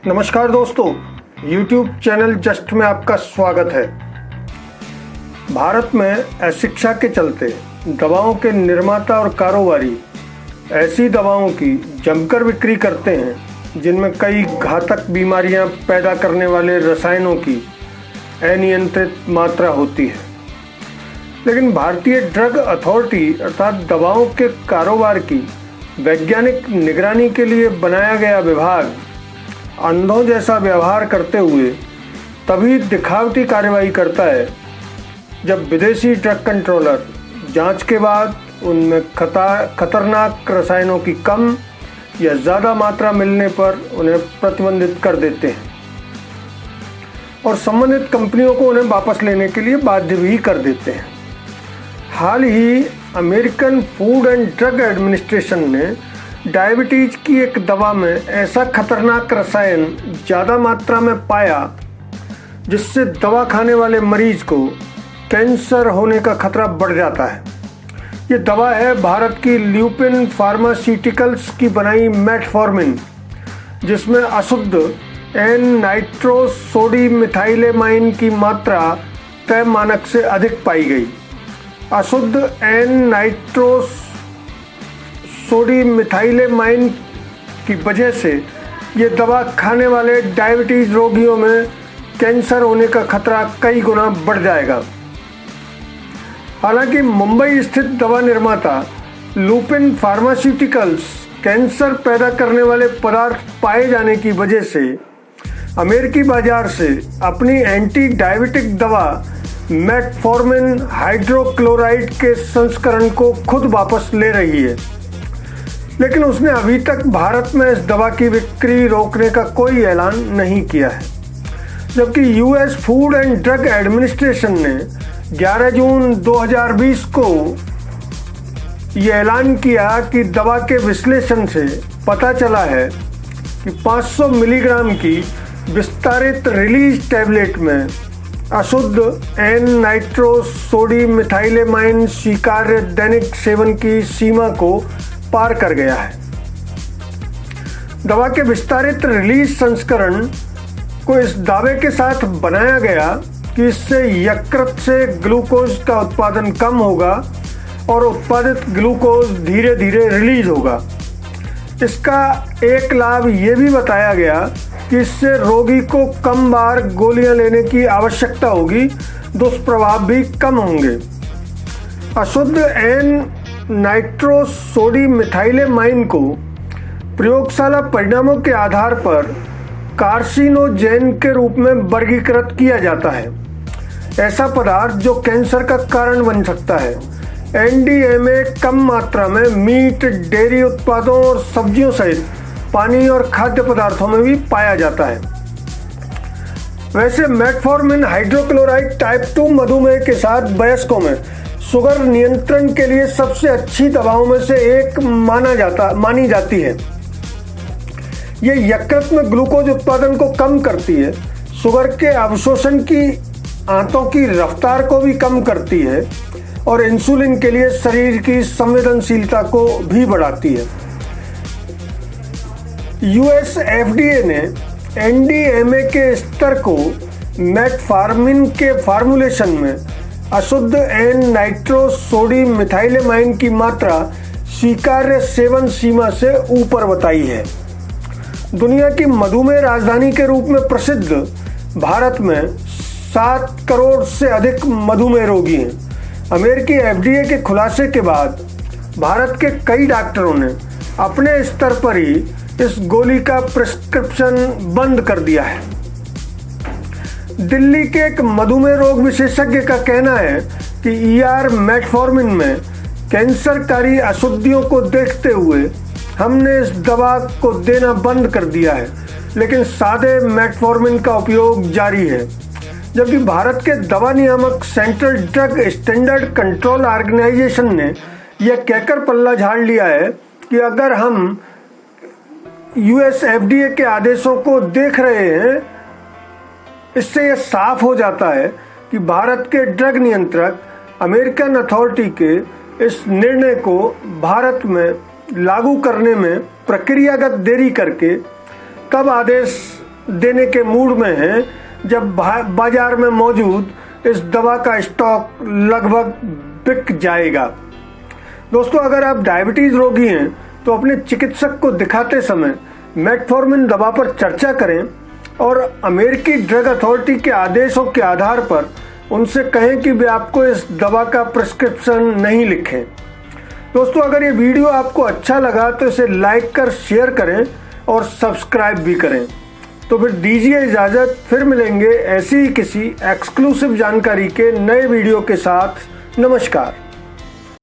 नमस्कार दोस्तों, YouTube channel just में आपका स्वागत है। भारत में अशिक्षा के चलते दवाओं के निर्माता और कारोबारी ऐसी दवाओं की जमकर बिक्री करते हैं जिनमें कई घातक बीमारियां पैदा करने वाले रसायनों की अनियंत्रित मात्रा होती है। लेकिन भारतीय ड्रग अथॉरिटी अर्थात दवाओं के कारोबार की वैज्ञानिक निगरानी के लिए बनाया गया विभाग अंधों जैसा व्यवहार करते हुए तभी दिखावटी कार्रवाई करता है जब विदेशी ड्रग कंट्रोलर जांच के बाद उनमें खतरनाक रसायनों की कम या ज़्यादा मात्रा मिलने पर उन्हें प्रतिबंधित कर देते हैं और संबंधित कंपनियों को उन्हें वापस लेने के लिए बाध्य भी कर देते हैं। हाल ही American food and drug administration ने डायबिटीज की एक दवा में ऐसा खतरनाक रसायन ज़्यादा मात्रा में पाया जिससे दवा खाने वाले मरीज को कैंसर होने का खतरा बढ़ जाता है। ये दवा है भारत की ल्यूपिन फार्मास्यूटिकल्स की बनाई मेटफॉर्मिन, जिसमें अशुद्ध एन नाइट्रोसोडिमिथाइलेमाइन की मात्रा तय मानक से अधिक पाई गई। अशुद्ध एन नाइट्रोसोडिमिथाइलेमाइन की वजह से ये दवा खाने वाले डायबिटीज रोगियों में कैंसर होने का खतरा कई गुना बढ़ जाएगा। हालांकि मुंबई स्थित दवा निर्माता लुपिन फार्मास्यूटिकल्स कैंसर पैदा करने वाले पदार्थ पाए जाने की वजह से अमेरिकी बाजार से अपनी एंटी डायबिटिक दवा मेटफॉर्मिन हाइड्रोक्लोराइड के संस्करण को खुद वापस ले रही है। लेकिन उसने अभी तक भारत में इस दवा की बिक्री रोकने का कोई ऐलान नहीं किया है, जबकि US food and drug administration ने 11 जून 2020 को ये ऐलान किया कि दवा के विश्लेषण से पता चला है कि 500 मिलीग्राम की विस्तारित रिलीज टैबलेट में अशुद्ध एन नाइट्रोसोडिमिथाइलेमाइन स्वीकार्य दैनिक सेवन की सीमा को पार कर गया है। दवा के विस्तारित रिलीज संस्करण को इस दावे के साथ बनाया गया कि इससे यकृत से ग्लूकोज का उत्पादन कम होगा और उत्पादित ग्लूकोज धीरे धीरे रिलीज होगा। इसका एक लाभ ये भी बताया गया कि इससे रोगी को कम बार गोलियां लेने की आवश्यकता होगी, दुष्प्रभाव भी कम होंगे। अशुद्ध एन नाइट्रोसोडिमिथाइलेमाइन को प्रयोगशाला परिणामों के आधार पर कार्सिनोजेन के रूप में वर्गीकृत किया जाता है, ऐसा पदार्थ जो कैंसर का कारण बन सकता है। एनडीएमए कम मात्रा में मीट, डेयरी उत्पादों और सब्जियों सहित पानी और खाद्य पदार्थों में भी पाया जाता है। वैसे मेटफॉर्मिन हाइड्रोक्लोराइड टाइप 2 मधुमेह के साथ वयस्कों में शुगर नियंत्रण के लिए सबसे अच्छी दवाओं में से एक मानी जाती है। ये यकृत में ग्लूकोज उत्पादन को कम करती है, शुगर के अवशोषण की आंतों की रफ्तार को भी कम करती है और इंसुलिन के लिए शरीर की संवेदनशीलता को भी बढ़ाती है। यूएस एफडीए ने एनडीएमए के स्तर को मेटफॉर्मिन के फार्मूलेशन में अशुद्ध एन नाइट्रोसोडिमिथाइलेमाइन की मात्रा स्वीकार्य सेवन सीमा से ऊपर बताई है। दुनिया की मधुमेह राजधानी के रूप में प्रसिद्ध भारत में 7 करोड़ से अधिक मधुमेह रोगी हैं। अमेरिकी एफडीए के खुलासे के बाद भारत के कई डॉक्टरों ने अपने स्तर पर ही इस गोली का प्रिस्क्रिप्शन बंद कर दिया है। दिल्ली के एक मधुमेह रोग विशेषज्ञ का कहना है कि ईआर मेटफॉर्मिन में कैंसरकारी अशुद्धियों को देखते हुए हमने इस दवा को देना बंद कर दिया है, लेकिन सादे मेटफॉर्मिन का उपयोग जारी है। जबकि भारत के दवा नियामक central drug standard control organisation ने यह कहकर पल्ला झाड़ लिया है कि अगर हम यूएस एफडीए के आदेशों को देख रहे हैं, इससे यह साफ हो जाता है कि भारत के ड्रग नियंत्रक अमेरिकन अथॉरिटी के इस निर्णय को भारत में लागू करने में प्रक्रियागत देरी करके कब आदेश देने के मूड में हैं जब बाजार में मौजूद इस दवा का स्टॉक लगभग बिक जाएगा। दोस्तों, अगर आप डायबिटीज रोगी हैं तो अपने चिकित्सक को दिखाते समय मेटफॉर्मिन दवा पर चर्चा करें और अमेरिकी ड्रग अथॉरिटी के आदेशों के आधार पर उनसे कहें कि वे आपको इस दवा का प्रिस्क्रिप्शन नहीं लिखें। दोस्तों, अगर ये वीडियो आपको अच्छा लगा तो इसे लाइक कर शेयर करें और सब्सक्राइब भी करें। तो फिर दीजिए इजाज़त, फिर मिलेंगे ऐसी ही किसी एक्सक्लूसिव जानकारी के नए वीडियो के साथ। नमस्कार।